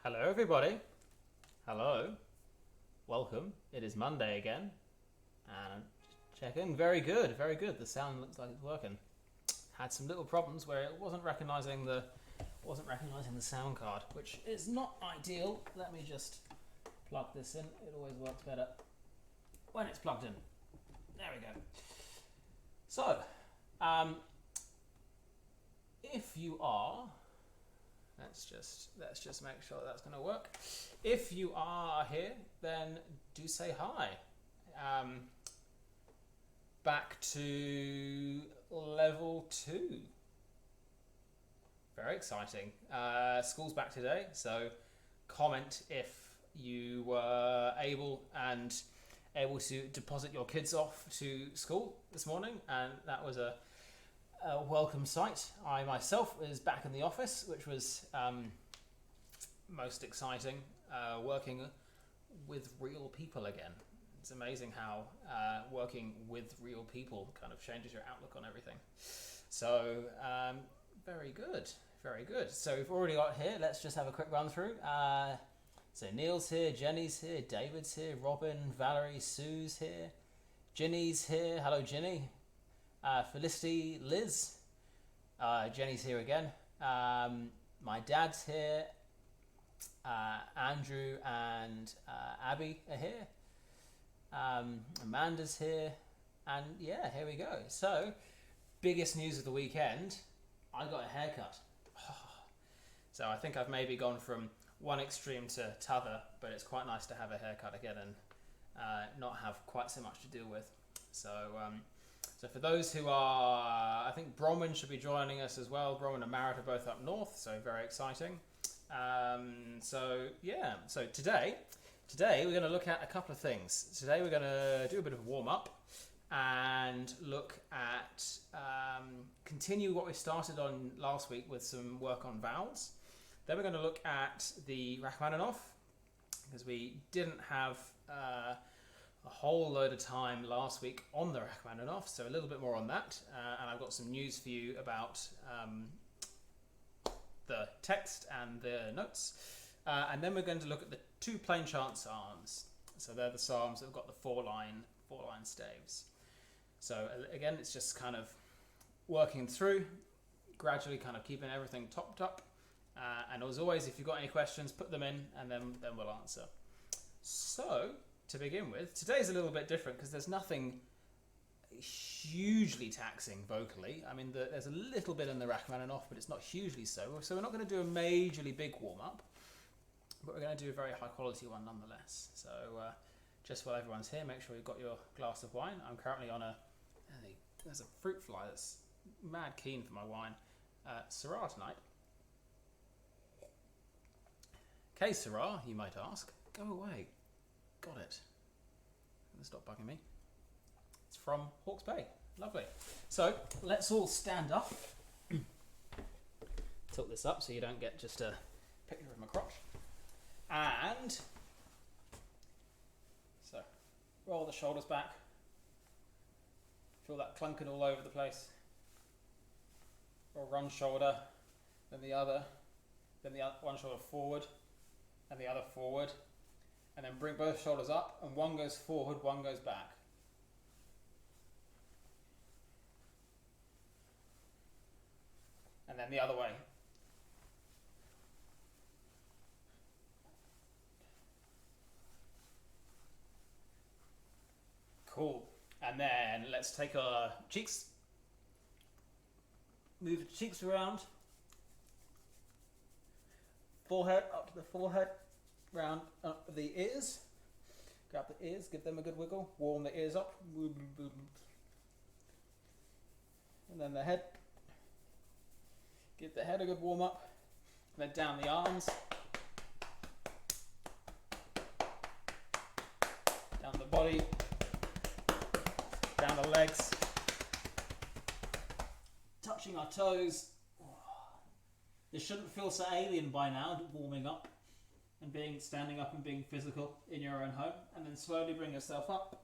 Hello, everybody. Hello. Welcome. It is Monday again. And I'm just checking. Very good. Very good. The sound looks like it's working. Had some little problems where it wasn't recognizing the sound card, which is not ideal. Let me just plug this in. It always works better when it's plugged in. There we go. So, if you are, let's just make sure that's going to work. If you are here, then do say hi. Back to level 2. Very exciting. School's back today, so comment if you were able to deposit your kids off to school this morning, and that was a welcome sight. I myself was back in the office, which was most exciting, working with real people again. It's amazing how working with real people kind of changes your outlook on everything. So very good, very good. So we've already got here, let's just have a quick run through. So Neil's here, Jenny's here, David's here, Robin, Valerie, Sue's here, Ginny's here. Hello, Ginny. Felicity, Liz, Jenny's here again. My dad's here. Andrew and Abby are here. Amanda's here. And yeah, here we go. So, biggest news of the weekend, I got a haircut. So I think I've maybe gone from one extreme to t'other, but it's quite nice to have a haircut again and not have quite so much to deal with. So for those who are, I think Bronwyn should be joining us as well. Bronwyn and Marit are both up north, so very exciting. So today we're going to look at a couple of things. Today we're going to do a bit of a warm-up and look at, continue what we started on last week with some work on vowels. Then we're going to look at the Rachmaninoff, because we didn't have a whole load of time last week on the Rachmaninoff, so a little bit more on that, and I've got some news for you about the text and the notes, and then we're going to look at the 2 Plainchant Psalms. So they're the psalms that have got the four line staves. So again, it's just kind of working through, gradually kind of keeping everything topped up, and as always, if you've got any questions, put them in, and then we'll answer. So to begin with, today's a little bit different because there's nothing hugely taxing vocally. I mean, there's a little bit in the Rachmaninoff, but it's not hugely so. So we're not going to do a majorly big warm-up, but we're going to do a very high-quality one nonetheless. So just while everyone's here, make sure you've got your glass of wine. I'm currently on there's a fruit fly that's mad keen for my wine. Syrah tonight. Okay, Syrah, you might ask. Go away. Got it. Stop bugging me. It's from Hawke's Bay. Lovely. So let's all stand up. Tilt this up so you don't get just a picture of my crotch. And so roll the shoulders back. Feel that clunking all over the place. Roll one shoulder, then the other, one shoulder forward, and the other forward. And then bring both shoulders up, and one goes forward, one goes back. And then the other way. Cool. And then let's take our cheeks. Move the cheeks around. Forehead up to the forehead. Round up the ears. Grab the ears, give them a good wiggle. Warm the ears up. And then the head. Give the head a good warm up. And then down the arms. Down the body. Down the legs. Touching our toes. This shouldn't feel so alien by now, warming up. And standing up and being physical in your own home, and then slowly bring yourself up.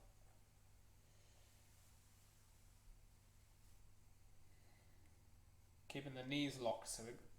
Keeping the knees locked so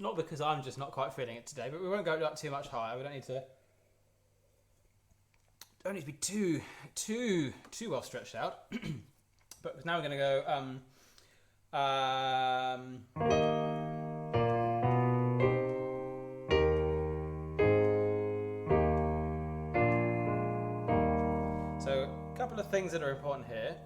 Not because I'm just not quite feeling it today, but we won't go up too much higher. We don't need to be too well stretched out. But now we're going to go. So a couple of things that are important here.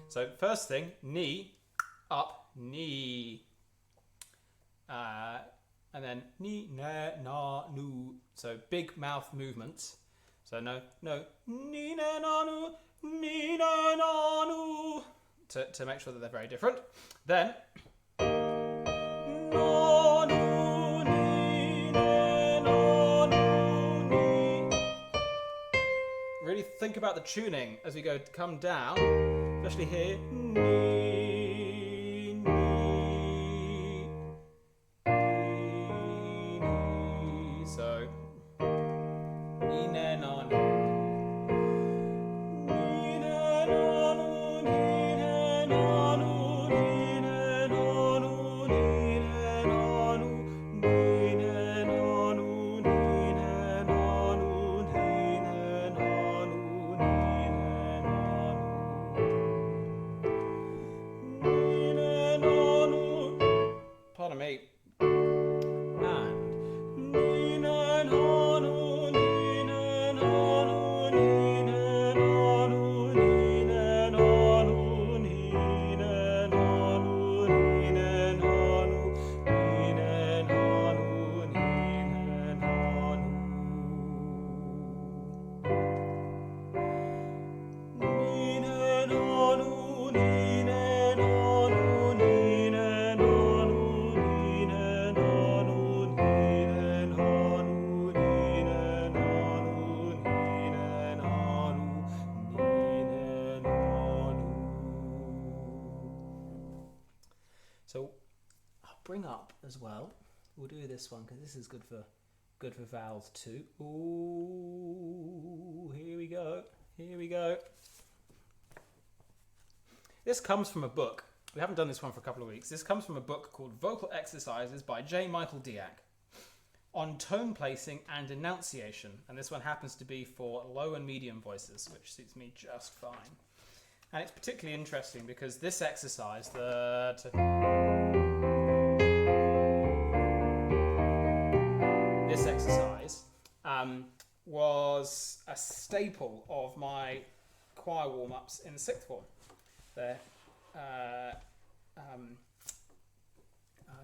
So first thing, knee, up, knee. And then knee, na, nu. So big mouth movements. So no, knee, na, nu. To make sure that they're very different. Then, na, nu, ni, na, nu, ni. Really think about the tuning as we come down, especially here. Ni, ni, ni. So, ni, na, na, nu. Pardon me. So I'll bring up as well. We'll do this one because this is good for vowels too. Ooh, here we go. This comes from a book. We haven't done this one for a couple of weeks. This comes from a book called Vocal Exercises by J. Michael Diak on tone placing and enunciation. And this one happens to be for low and medium voices, which suits me just fine. And it's particularly interesting because this exercise, was a staple of my choir warm-ups in sixth form. The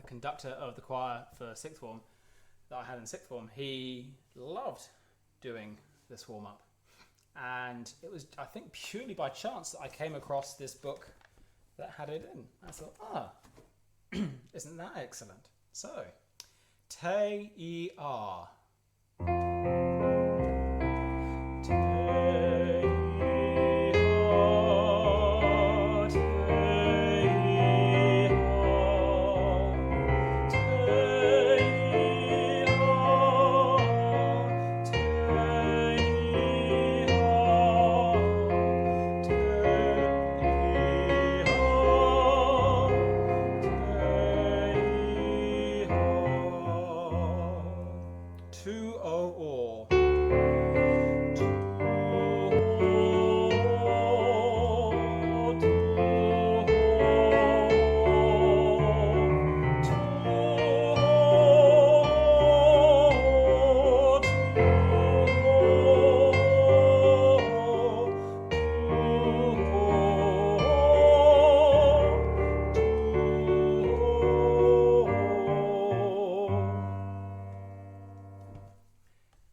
conductor of the choir for sixth form that I had in sixth form, he loved doing this warm-up. And it was, I think, purely by chance that I came across this book that had it in. I thought, isn't that excellent? So, te-e-r.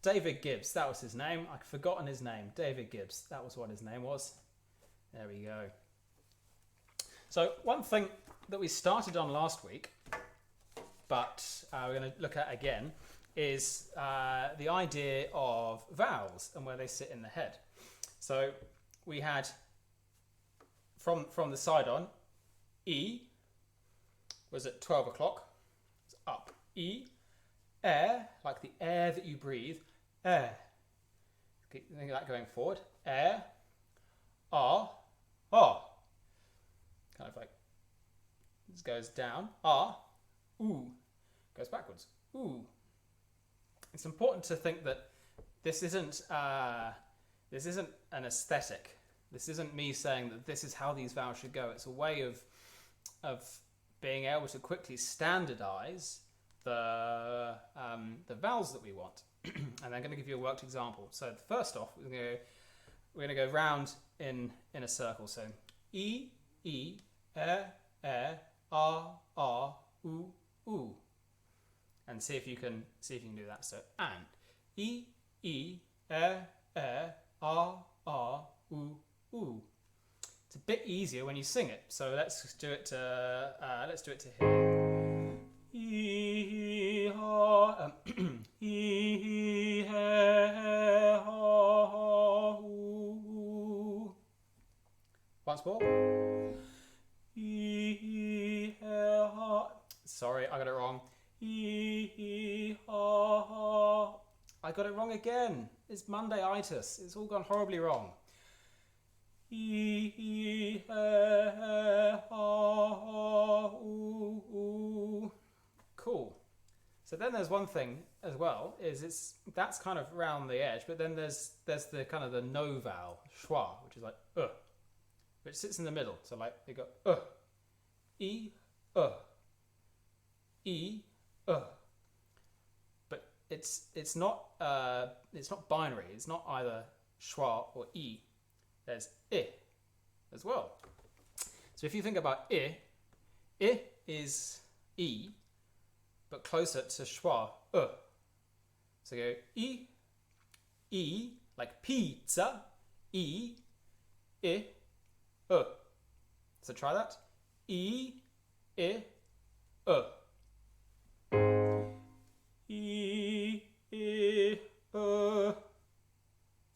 David Gibbs, that was his name. I'd forgotten his name. David Gibbs, that was what his name was. There we go. So one thing that we started on last week, but we're going to look at again, is the idea of vowels and where they sit in the head. So we had, from the side on, E was at 12 o'clock. It's up. E, air, like the air that you breathe. Air. Keep thinking of that going forward. Ah, ah. Kind of like this goes down. Ah, ooh, goes backwards. Ooh. It's important to think that this isn't an aesthetic. This isn't me saying that this is how these vowels should go. It's a way of being able to quickly standardize the vowels that we want. And I'm going to give you a worked example. So first off, we're going to go round in a circle. So e, ah, ooh, and see if you can do that. So and e, ah, ooh. It's a bit easier when you sing it. So let's do it to here. E, ha, e, ha, ooh. Once more. E, ha. Sorry, I got it wrong. E, ha. I got it wrong again. It's Monday-itis. It's all gone horribly wrong. E, ha, ooh. Cool. So then there's one thing as well, is that's kind of round the edge, but then there's the kind of the no vowel, schwa, which is like which sits in the middle. So like they go e, e, but it's not binary. It's not either schwa or e. There's I as well. So if you think about I is E, but closer to schwa, So go E, like pizza, I, So try that. E, I, E, It's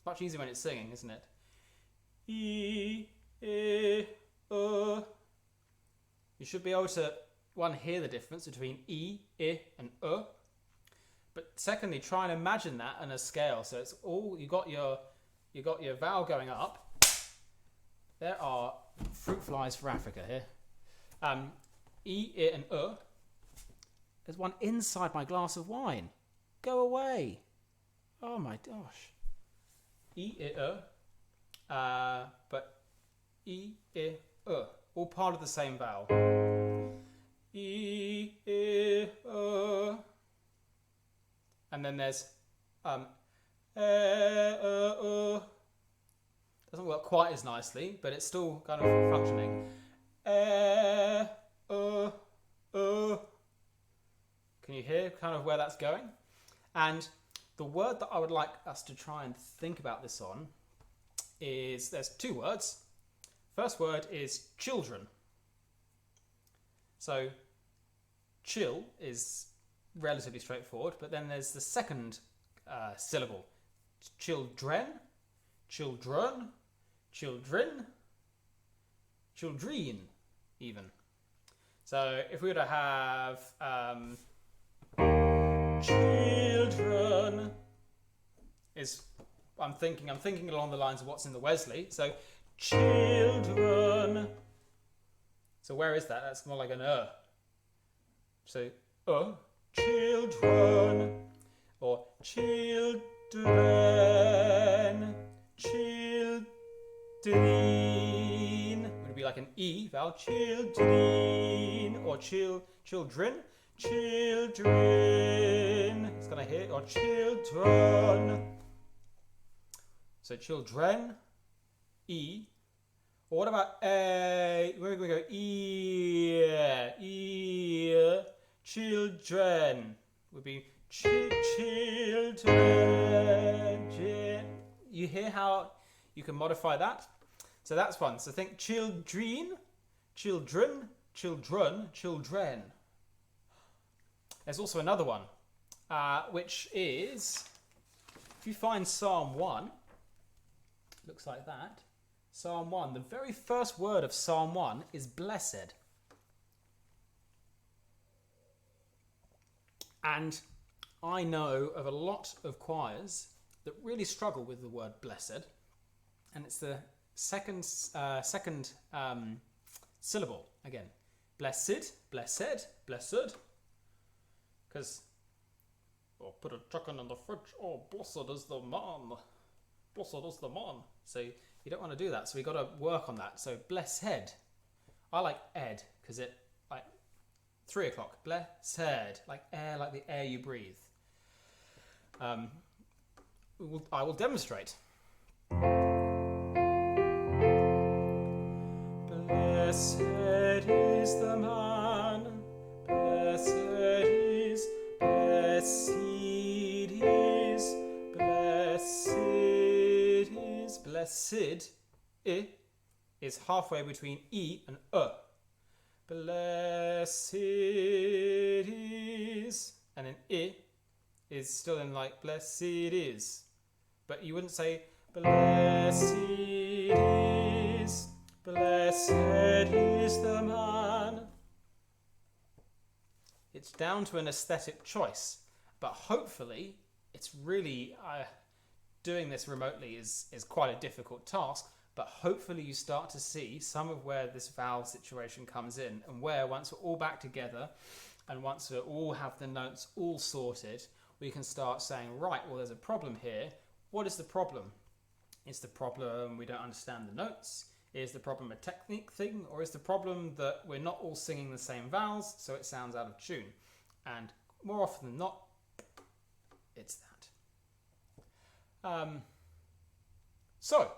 much easier when it's singing, isn't it? E, You should be able to, one, hear the difference between E, I, and But secondly, try and imagine that on a scale. So it's all, you got your vowel going up. There are fruit flies for Africa here. E, I, and There's one inside my glass of wine. Go away. Oh my gosh. E, I, but E, I, all part of the same vowel. E, I, and then there's doesn't work quite as nicely, but it's still kind of functioning. Can you hear kind of where that's going? And the word that I would like us to try and think about this on is, there's two words. First word is children. So chill is relatively straightforward, but then there's the second syllable. Children, children, children, children even. So if we were to have children I'm thinking along the lines of what's in the Wesley. So children. So where is that? That's more like an So children, or children, children. Would it be like an E vowel? Children, or children, children. It's gonna hit, or children. So children, E. Or what about A? We're going to go E, children. Would be children. You hear how you can modify that? So that's one. So think children, children, children, children. There's also another one, which is, if you find Psalm 1, looks like that. Psalm 1, the very first word of Psalm 1 is blessed. And I know of a lot of choirs that really struggle with the word blessed, and it's the second syllable again. Blessed, blessed, blessed. Because, oh, put a chicken in the fridge. Oh, blessed is the man. Blessed is the man. So you don't want to do that. So we got to work on that. So blessed. I like ed because it like 3 o'clock. Blessed, like air, like the air you breathe. I will demonstrate. Blessed is the man. Blessed is. Blessed is. Blessed is. Blessed is halfway between E and Blessed is. And then is still in like blessed is. But you wouldn't say blessed is. Blessed is the man. It's down to an aesthetic choice. But hopefully, it's really... doing this remotely is quite a difficult task. But hopefully you start to see some of where this vowel situation comes in. And where once we're all back together and once we all have the notes all sorted, we can start saying, right, well, there's a problem here. What is the problem? Is the problem we don't understand the notes? Is the problem a technique thing? Or is the problem that we're not all singing the same vowels, so it sounds out of tune? And more often than not, it's that. So,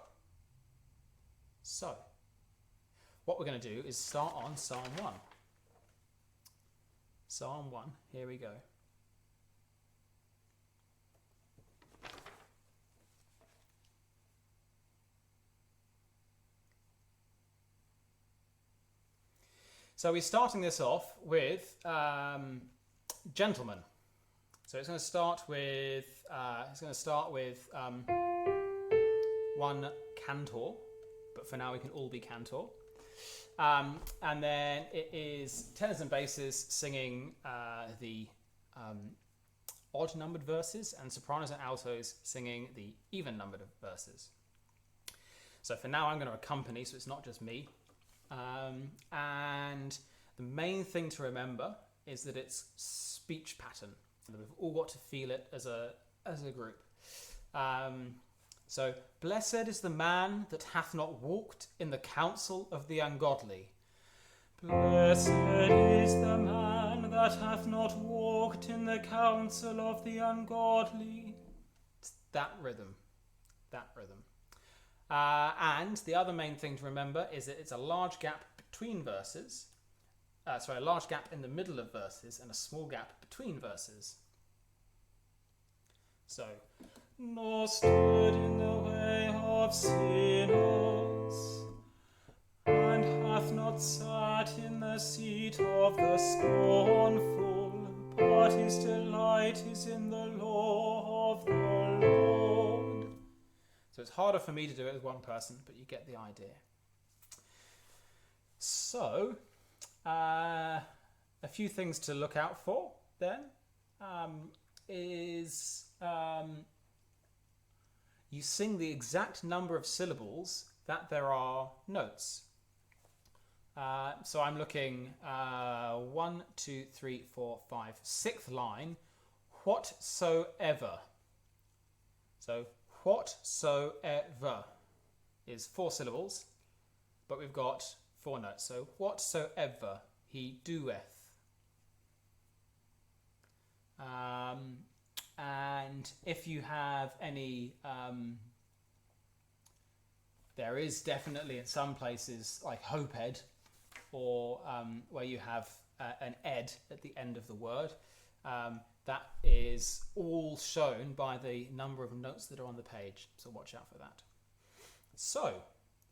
what we're going to do is start on Psalm 1. Psalm 1, here we go. So we're starting this off with gentlemen. So it's going to start with one cantor, but for now we can all be cantor. And then it is tenors and basses singing the odd numbered verses, and sopranos and altos singing the even numbered verses. So for now I'm going to accompany, so it's not just me. And the main thing to remember is that it's speech pattern. We've all got to feel it as a group. So, blessed is the man that hath not walked in the counsel of the ungodly. Blessed is the man that hath not walked in the counsel of the ungodly. It's that rhythm. And the other main thing to remember is that it's a large gap between verses. A large gap in the middle of verses and a small gap between verses. So, nor stood in the way of sinners, and hath not sat in the seat of the scornful, but his delight is in the law of the Lord. So it's harder for me to do it with one person, but you get the idea. So, a few things to look out for then is you sing the exact number of syllables that there are notes. So I'm looking 1, 2, 3, 4, 5, 6th line, whatsoever. So whatsoever is 4 syllables, but we've got 4 notes. So whatsoever he doeth. And if you have any, there is definitely in some places like hope ed, or where you have an ed at the end of the word. That is all shown by the number of notes that are on the page, so watch out for that. So,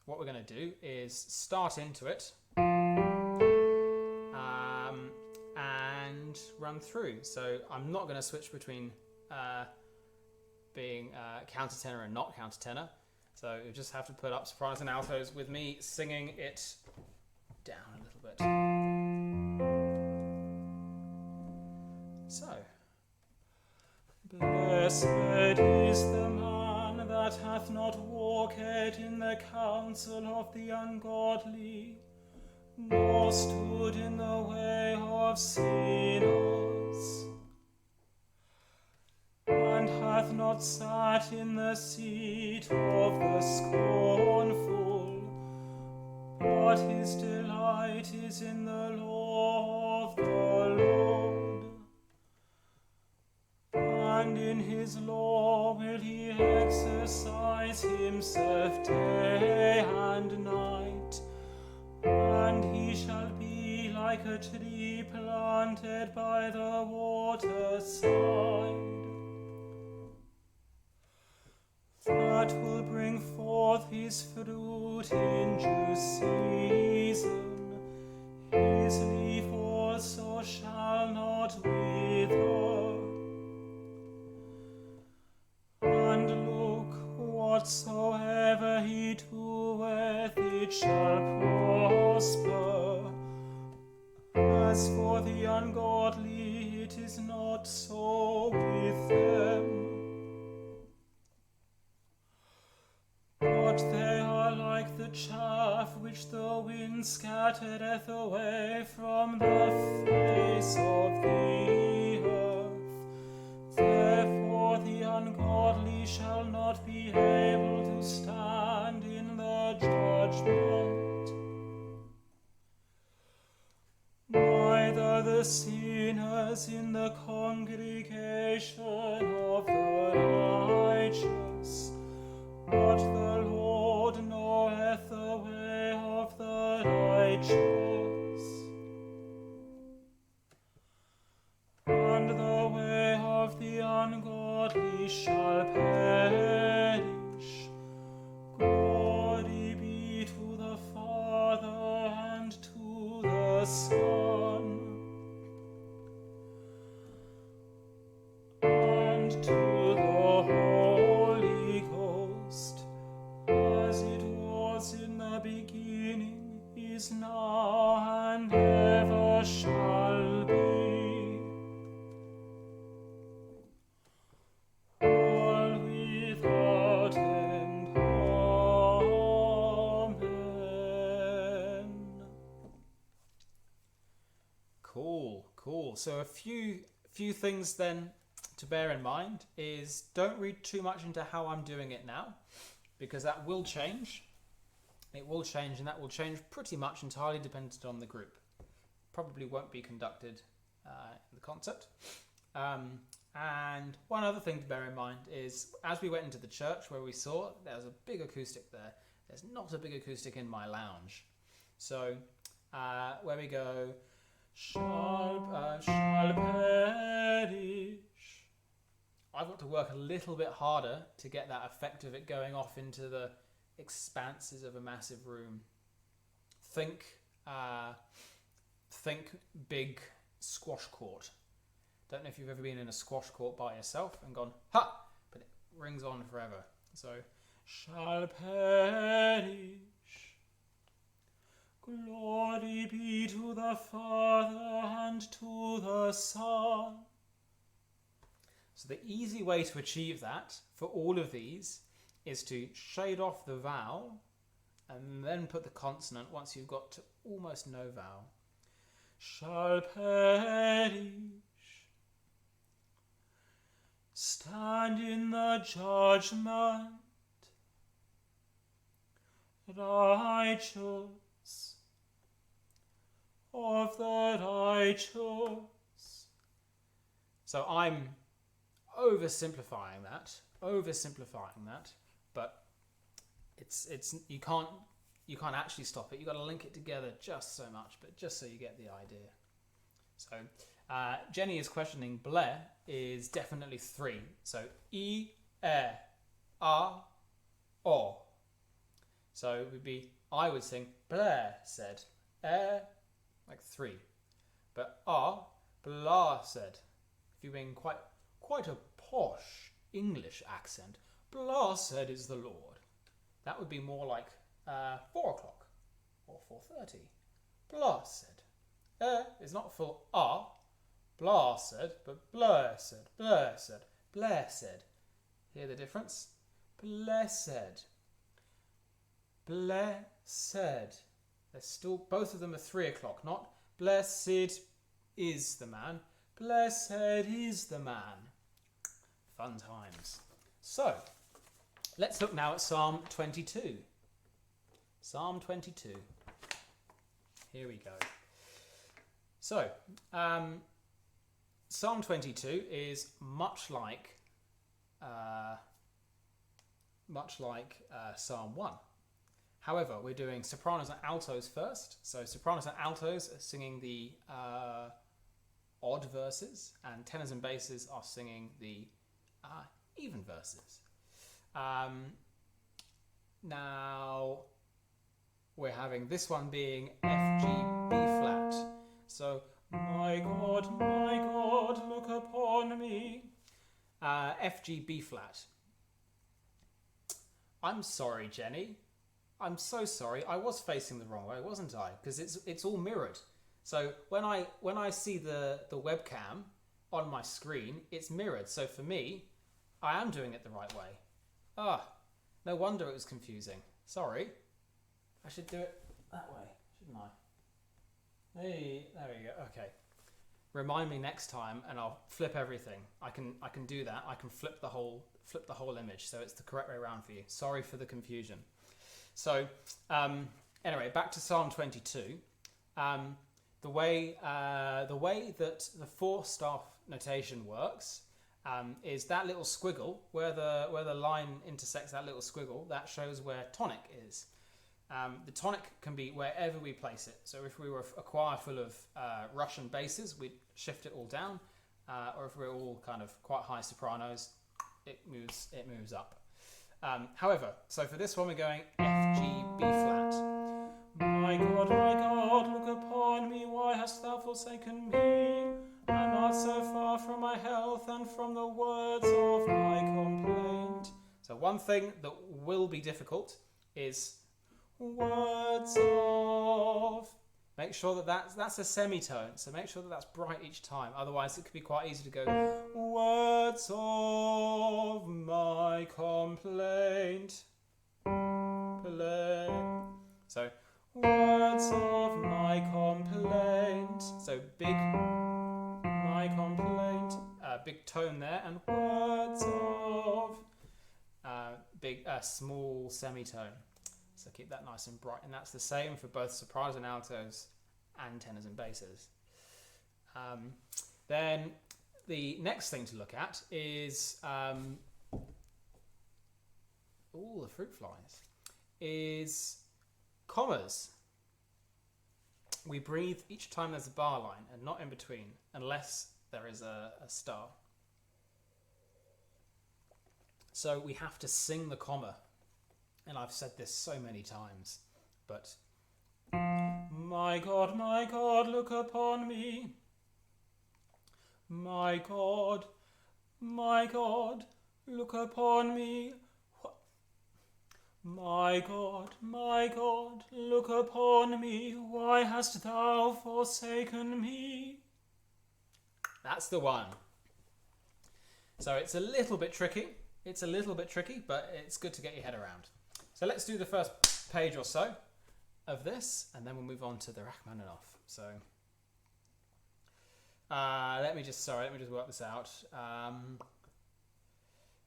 what we're going to do is start into it and run through. So I'm not going to switch between being countertenor and not countertenor. So you just have to put up sopranos and altos with me singing it down a little bit. So, Blessed is the man that hath not walked in the counsel of the ungodly, nor stood in the way of sinners, and hath not sat in the seat of the scornful, but his delight is in the law of the Lord, and in his law will he exercise himself day and night, and he shall be like a tree planted by the waterside, that will bring forth his fruit in due season. His leaf also shall not wither. And look, whatsoever he doeth, it shall prosper. As for the ungodly, it is not so with them, but they are like the chaff which the wind scattereth away from the face of the earth. Therefore the ungodly shall not be able to stand in the judgment, neither the sinners in the congregation of the righteous. But the Lord knoweth the way of the righteous, and the way of the ungodly shall perish. Glory be to the Father and to the Son and to the Holy Ghost, as it was in the beginning, is now, and ever shall be, world without end. Amen. Cool. So a few things then to bear in mind is, don't read too much into how I'm doing it now, because that will change. It will change, and that will change pretty much entirely dependent on the group. Probably won't be conducted in the concert. And one other thing to bear in mind is, as we went into the church where we saw there was a big acoustic there, there's not a big acoustic in my lounge. So where we go, shall perish, I've got to work a little bit harder to get that effect of it going off into the expanses of a massive room. Think big squash court. Don't know if you've ever been in a squash court by yourself and gone, ha! But it rings on forever. So, shall perish. Glory be to the Father and to the Son. So the easy way to achieve that for all of these is to shade off the vowel and then put the consonant once you've got to almost no vowel. Shall perish. Stand in the judgment. Righteous. Of the righteous. So I'm oversimplifying that, but it's you can't actually stop it. You've got to link it together just so much, but just so you get the idea. So Jenny is questioning Blair is definitely 3. So E, R, O. So it would be, I would sing Blair said, like 3, but R, Blah said. If you're being quite a posh English accent, blessed is the Lord. That would be more like 4 o'clock or 4:30. Blessed. Is not full R, blessed, but blessed. blessed. Hear the difference? Blessed. Blessed. They're still, both of them are 3 o'clock, not blessed is the man. Blessed is the man. Fun times. So, let's look now at Psalm 22. Psalm 22. Here we go. So, Psalm 22 is much like Psalm 1. However, we're doing sopranos and altos first. So sopranos and altos are singing the odd verses, and tenors and basses are singing the even verses. Now, we're having this one being F, G, B flat. So, my God, look upon me. F, G, B flat. I'm sorry, Jenny. I'm so sorry. I was facing the wrong way, wasn't I? Because it's all mirrored. So when I see the webcam on my screen, it's mirrored. So for me, I am doing it the right way. No wonder it was confusing. Sorry. I should do it that way, shouldn't I? Hey, there we go. Okay. Remind me next time, and I'll flip everything. I can do that. I can flip the whole image, so it's the correct way around for you. Sorry for the confusion. So, anyway, back to Psalm 22. The way that the 4-staff notation works is that little squiggle where the line intersects that little squiggle. That shows where tonic is. The tonic can be wherever we place it. So if we were a choir full of Russian basses, we'd shift it all down, or if we're all kind of quite high sopranos, it moves up. However, so for this one we're going F, G, B flat. My God, look upon me, why hast thou forsaken me? And art so far from my health and from the words of my complaint. So one thing that will be difficult is words of. Make sure that that's a semitone, so make sure that that's bright each time. Otherwise it could be quite easy to go words of my complaint. So words of my complaint. So big my complaint, big tone there, and words of big small semitone. So keep that nice and bright, and that's the same for both sopranos and altos and tenors and basses. Then the next thing to look at is the fruit flies, is commas. We breathe each time there's a bar line and not in between, unless there is a star. So we have to sing the comma. And I've said this so many times, but my God, look upon me. My God, look upon me. My God, look upon me. Why hast thou forsaken me? That's the one. So it's a little bit tricky. But it's good to get your head around. So let's do the first page or so of this, and then we'll move on to the Rachmaninoff. So let me just work this out.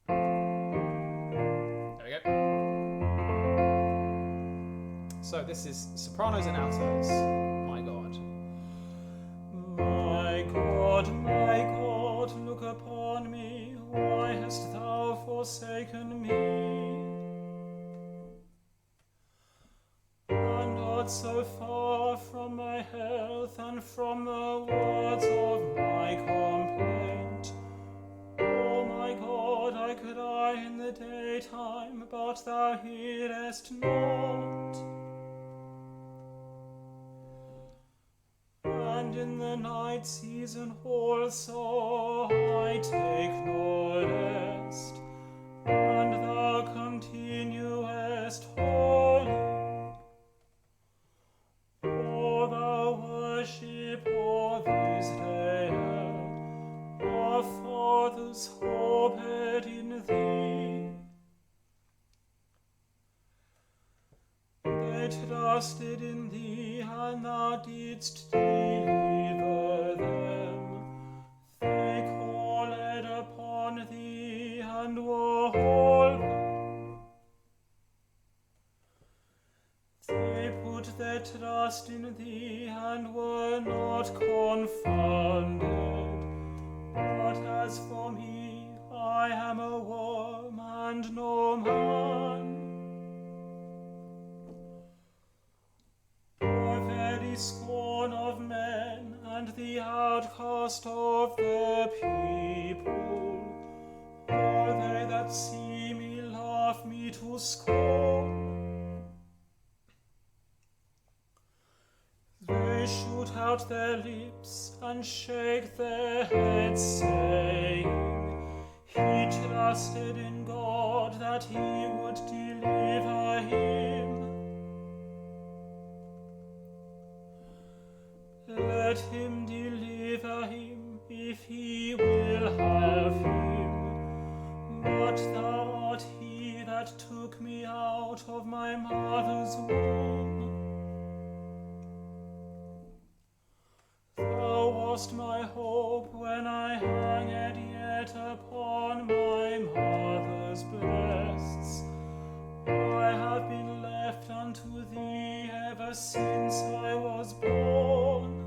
There we go. So this is sopranos and altos. My God. My God, look upon me. Why hast thou forsaken me? And art so far from my health and from the words of my complaint. Oh my God, I could die in the daytime, but thou hearest not. And in the night season also I take no rest, and thou continuest holy. O thou worship of Israel, our fathers' hope trusted in thee, and thou didst deliver them. They called upon thee, and were whole. They put their trust in thee, and were not confounded. But as for me, I am a worm and no man, the very scorn of men, and the outcast of the people. All they that see me laugh me to scorn. They shoot out their lips and shake their heads, saying, He trusted in God that he would deliver him. Let him deliver him, if he will have him. But thou art he that took me out of my mother's womb. Thou wast my hope when I hanged yet upon my mother's breasts. I have been left unto thee ever since I was born.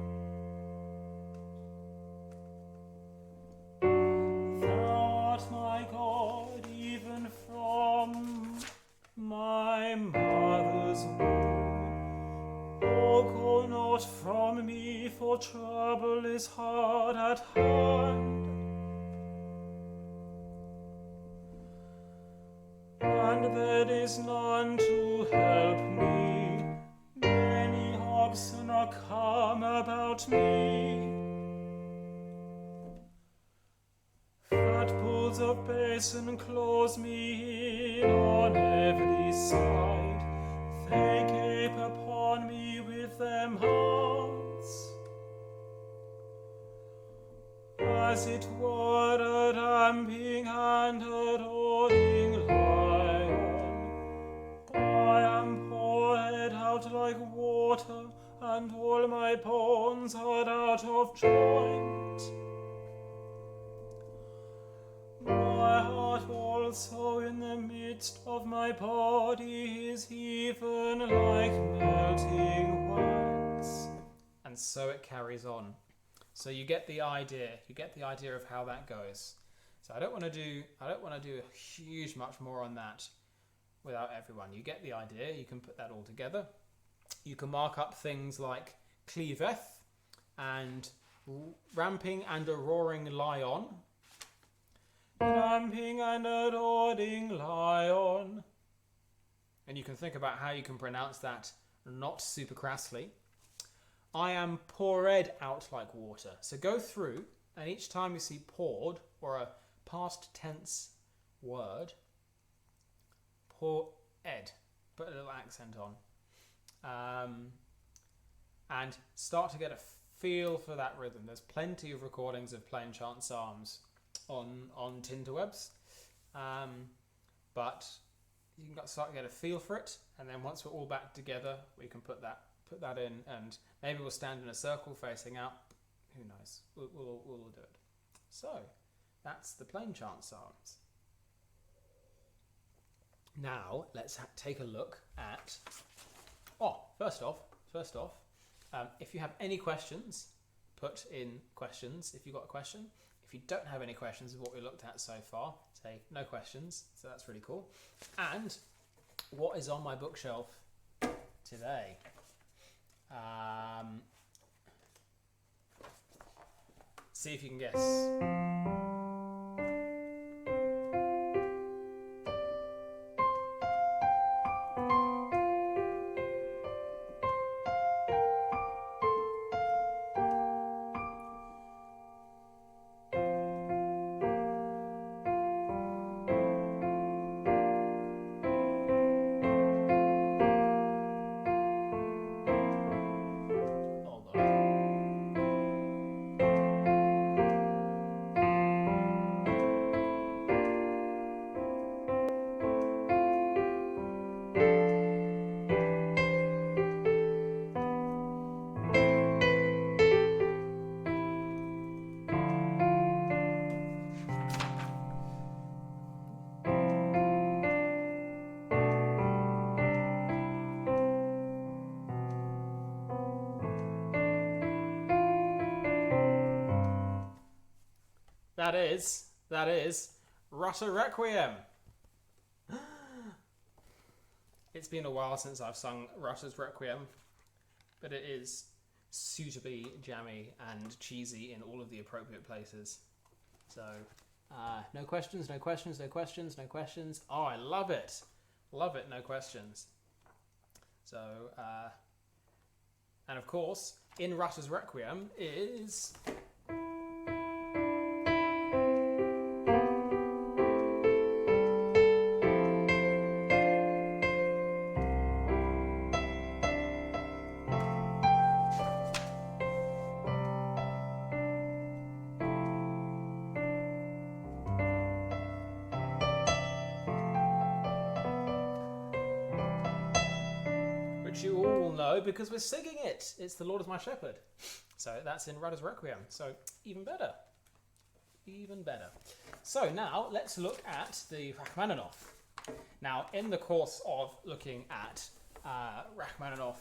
Thou art my God, even from my mother's womb. Oh, go not from me, for trouble is hard at hand. And there is none to help me. Many oxen are come about me. Fat bulls of Basin close me in on every side. They gape upon me with them horns, as it were a ramping and a roaring lion. I am poured out like water, and all my bones are out of joint. My heart also in the midst of my body is even like melting wax. And so it carries on. So you get the idea. You get the idea of how that goes. So I don't want to do a huge much more on that without everyone. You get the idea. You can put that all together. You can mark up things like cleaveth and ramping and a roaring lion. Ramping and a roaring lion. And you can think about how you can pronounce that not super crassly. I am poured out like water. So go through, and each time you see poured, or a past tense word, poured, put a little accent on. And start to get a feel for that rhythm. There's plenty of recordings of Plainchant Psalms on Tinterwebs, but you can start to get a feel for it, and then once we're all back together, we can put that in, and maybe we'll stand in a circle facing out. Who knows? We'll do it. So that's the Plainchant Psalms. Now let's take a look at. First off, if you have any questions, put in questions. If you've got a question. If you don't have any questions of what we looked at so far, say no questions. So that's really cool. And what is on my bookshelf today? See if you can guess. that is Rutter Requiem. It's been a while since I've sung Rutter's Requiem, but it is suitably jammy and cheesy in all of the appropriate places. So, no questions. Oh, I love it. Love it, no questions. So, and of course, in Rutter's Requiem is... you all know because we're singing it. It's The Lord is My Shepherd. So that's in Rutter's Requiem. So even better. Even better. So now let's look at the Rachmaninoff. Now, in the course of looking at Rachmaninoff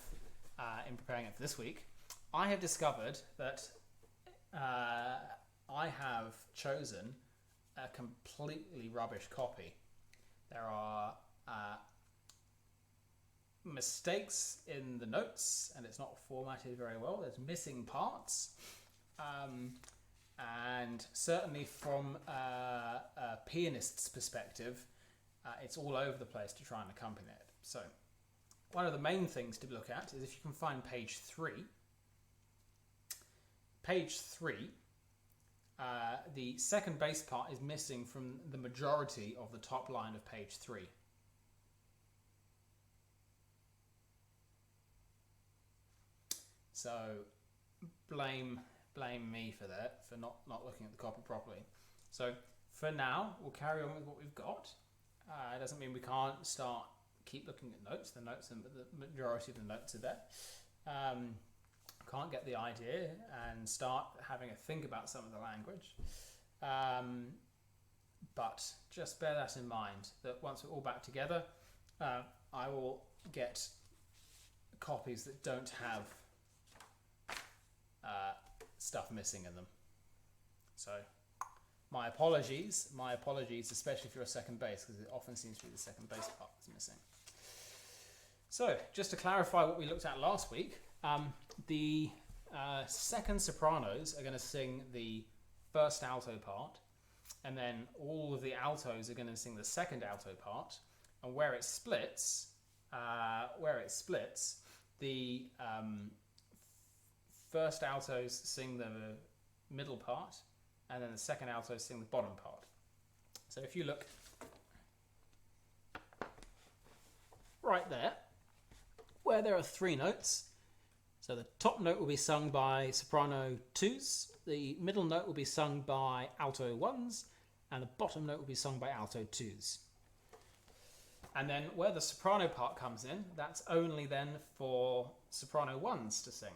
in preparing it for this week, I have discovered that I have chosen a completely rubbish copy. There are mistakes in the notes, and it's not formatted very well. There's missing parts, and certainly from a pianist's perspective, it's all over the place to try and accompany it. So one of the main things to look at is if you can find page 3. Page 3, the second bass part is missing from the majority of the top line of page 3. So blame me for that, for not looking at the copy properly. So for now, we'll carry on with what we've got. It doesn't mean we can't keep looking at notes. The majority of the notes are there. Can't get the idea and start having a think about some of the language. But just bear that in mind, that once we're all back together, I will get copies that don't have stuff missing in them. So my apologies, especially if you're a second bass, because it often seems to be the second bass part that's missing. So just to clarify what we looked at last week, the second sopranos are going to sing the first alto part, and then all of the altos are going to sing the second alto part, and where it splits, the first altos sing the middle part, and then the second altos sing the bottom part. So if you look right there, where there are 3 notes, so the top note will be sung by soprano 2s, the middle note will be sung by alto 1s, and the bottom note will be sung by alto 2s. And then where the soprano part comes in, that's only then for soprano 1s to sing.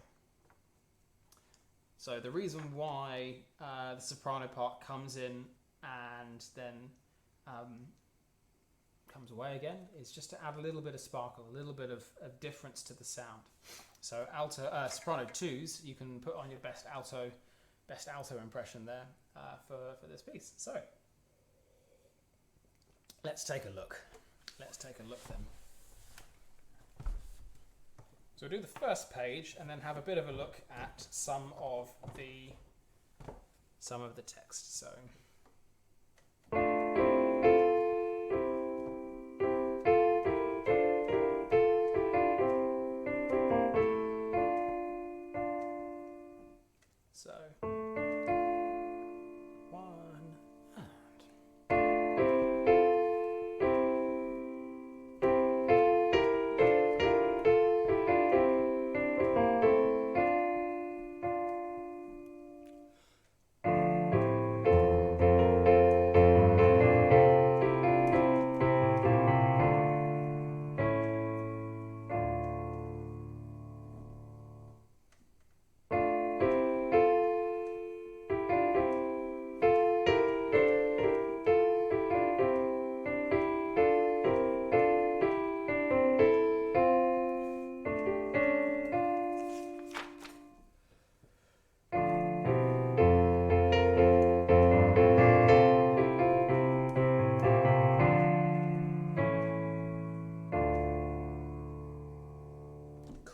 So the reason why the soprano part comes in and then comes away again is just to add a little bit of sparkle, a little bit of difference to the sound. So soprano 2s, you can put on your best alto impression there for this piece. So let's take a look. Let's take a look then. So we'll do the first page and then have a bit of a look at some of the text. So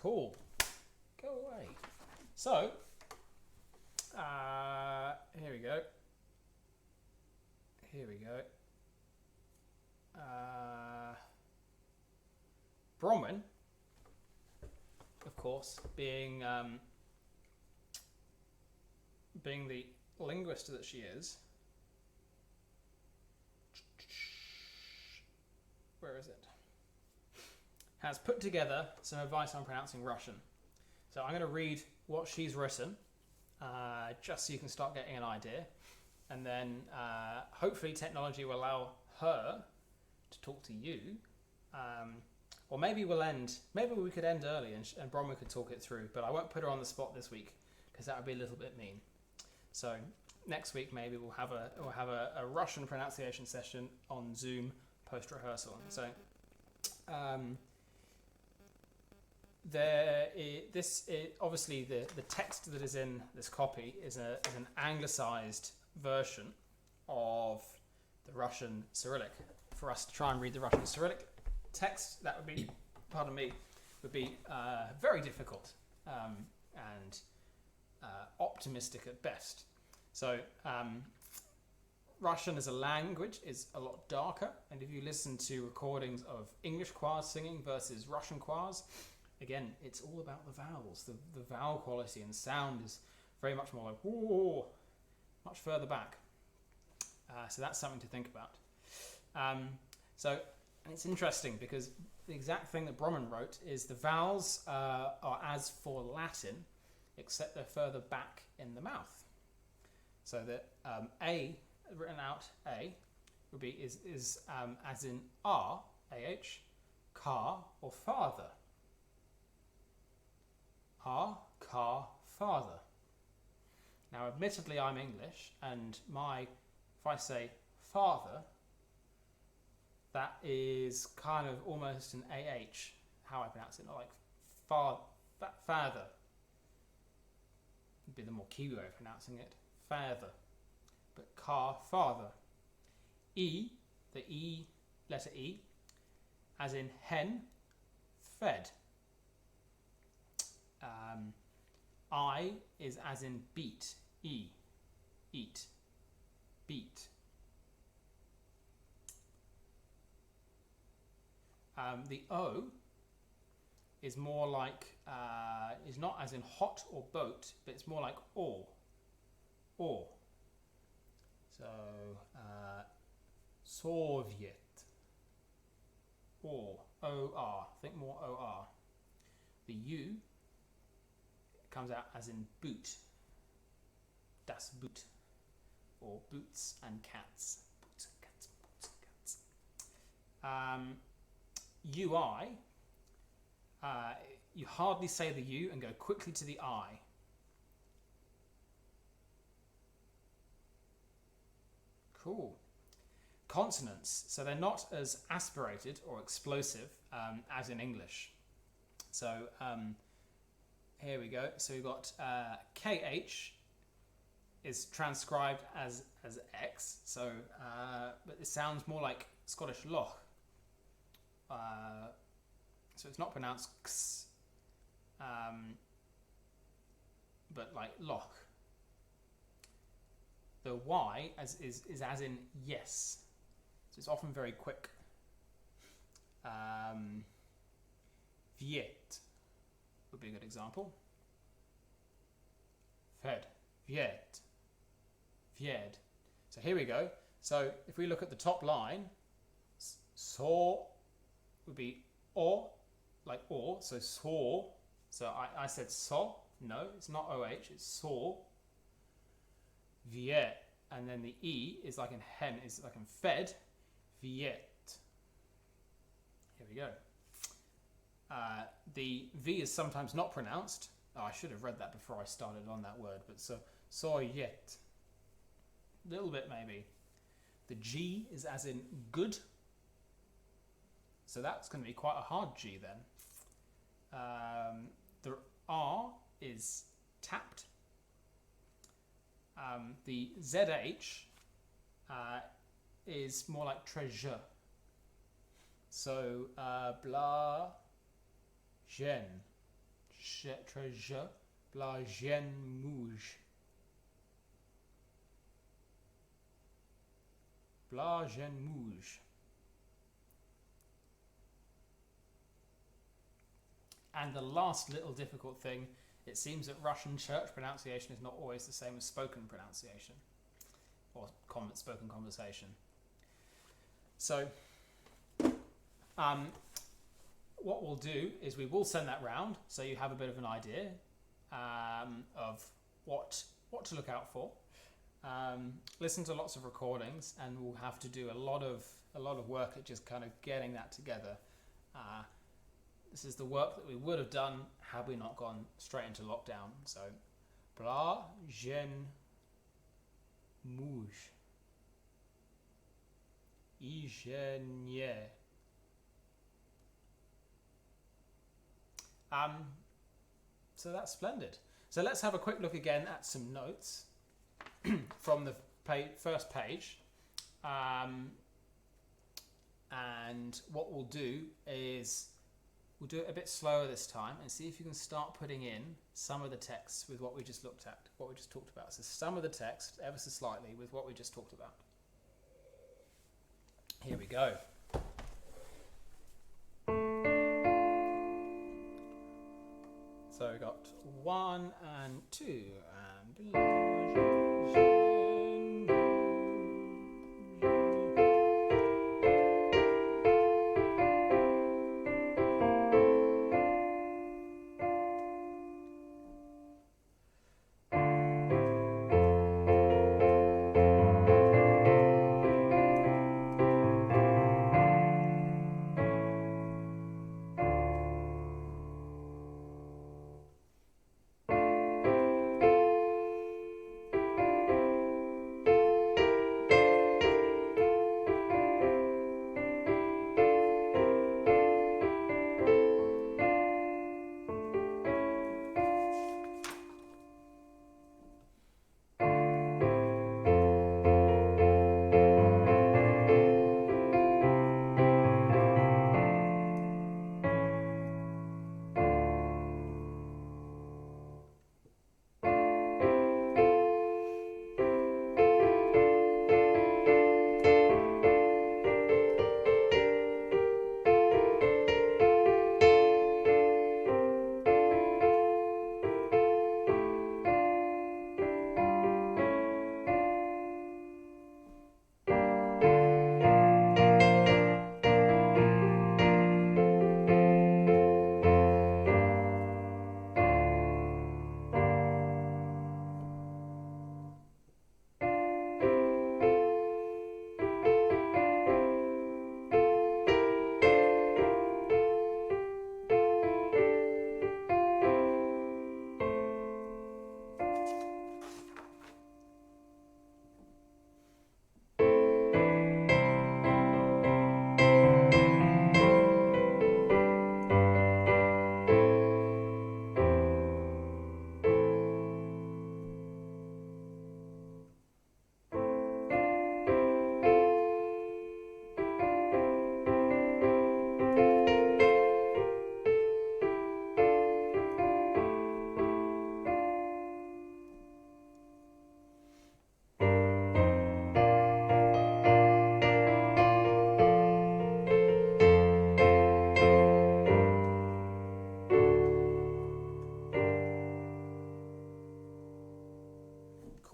Cool. Go away. So, here we go. Bronwyn, of course, being the linguist that she is. Where is it? Has put together some advice on pronouncing Russian. So I'm going to read what she's written, just so you can start getting an idea. And then hopefully technology will allow her to talk to you. Or maybe we could end early and Bronwyn could talk it through. But I won't put her on the spot this week because that would be a little bit mean. So next week maybe we'll have a Russian pronunciation session on Zoom post rehearsal. So obviously the text that is in this copy is an anglicized version of the Russian Cyrillic. For us to try and read the Russian Cyrillic text, that would be, very difficult and optimistic at best. So Russian as a language is a lot darker, and if you listen to recordings of English choirs singing versus Russian choirs, again, it's all about the vowels. The vowel quality and sound is very much more like, whoa, much further back. So that's something to think about. And it's interesting because the exact thing that Bronwyn wrote is the vowels are as for Latin, except they're further back in the mouth. So that A, written out A, would be is as in R, A-H, car, or father. R, car, father. Now, admittedly, I'm English, and if I say father, that is kind of almost an AH, how I pronounce it, not like father. Would be the more Kiwi way of pronouncing it, father. But car, father. E, the E, letter E, as in hen, fed. I is as in beat, E, eat, beat. The O is more like, is not as in hot or boat, but it's more like or. So, Soviet, or, O-R, think more O-R. The U comes out as in boot, das Boot, or boots and cats, boots and cats, boots and cats. UI, you hardly say the U and go quickly to the I. Cool. Consonants, so they're not as aspirated or explosive as in English. So here we go. So we've got KH is transcribed as X, so but it sounds more like Scottish loch. So it's not pronounced X, but like loch. The Y is as in yes, so it's often very quick. Viet would be a good example. Fed, viet, vied. So here we go. So if we look at the top line, so would be or, like or, so saw. So I said saw, no, it's not OH, it's saw. Viet, and then the E is like in hen, is like in fed, viet. Here we go. The V is sometimes not pronounced. Oh, I should have read that before I started on that word, but so yet. A little bit maybe. The G is as in good. So that's going to be quite a hard G then. The R is tapped. The ZH is more like treasure. So bla, gen. treasure, Blagène mouge. Blagène mouge. And the last little difficult thing, it seems that Russian church pronunciation is not always the same as spoken pronunciation, or spoken conversation. So, what we'll do is we will send that round, so you have a bit of an idea of what to look out for. Listen to lots of recordings, and we'll have to do a lot of work at just kind of getting that together. This is the work that we would have done had we not gone straight into lockdown. So, Blagène mouge. Ingénieur. So that's splendid. So let's have a quick look again at some notes from the first page. And what we'll do is we'll do it a bit slower this time and see if you can start putting in some of the text with what we just looked at, what we just talked about. So some of the text, ever so slightly, with what we just talked about. Here we go. So we got 1 and 2 and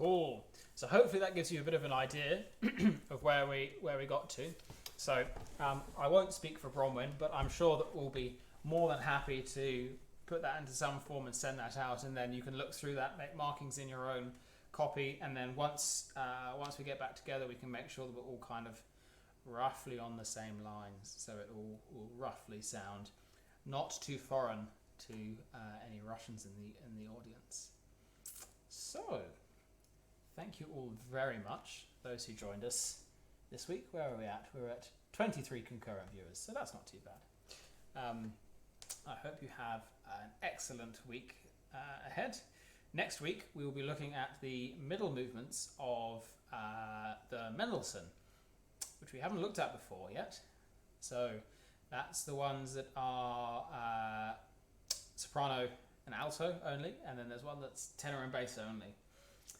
Cool. So hopefully that gives you a bit of an idea of where we got to. So I won't speak for Bronwyn, but I'm sure that we'll be more than happy to put that into some form and send that out, and then you can look through that, make markings in your own copy, and then once we get back together, we can make sure that we're all kind of roughly on the same lines, so it all will roughly sound not too foreign to any Russians in the audience. So, thank you all very much, those who joined us this week. Where are we at? We're at 23 concurrent viewers, so that's not too bad. I hope you have an excellent week ahead. Next week, we will be looking at the middle movements of the Mendelssohn, which we haven't looked at before yet. So that's the ones that are soprano an alto only, and then there's one that's tenor and bass only.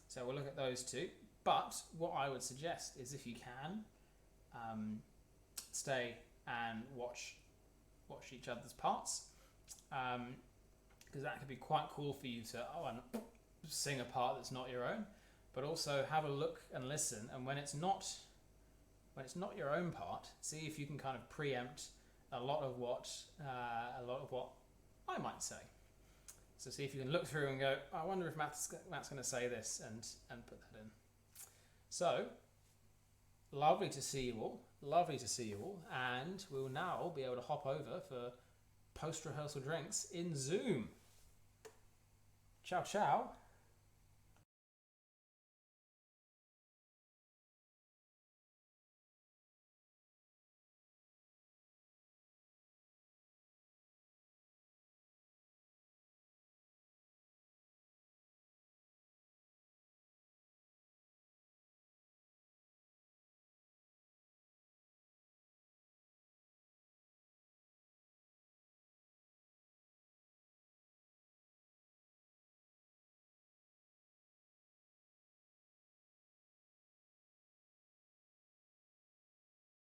So we'll look at those two. But what I would suggest is, if you can, stay and watch each other's parts, because that could be quite cool for you to sing a part that's not your own, but also have a look and listen. And when it's not your own part, see if you can kind of preempt a lot of what I might say. So see if you can look through and go, I wonder if Matt's going to say this, and put that in. So, lovely to see you all, and we'll now be able to hop over for post-rehearsal drinks in Zoom. Ciao, ciao.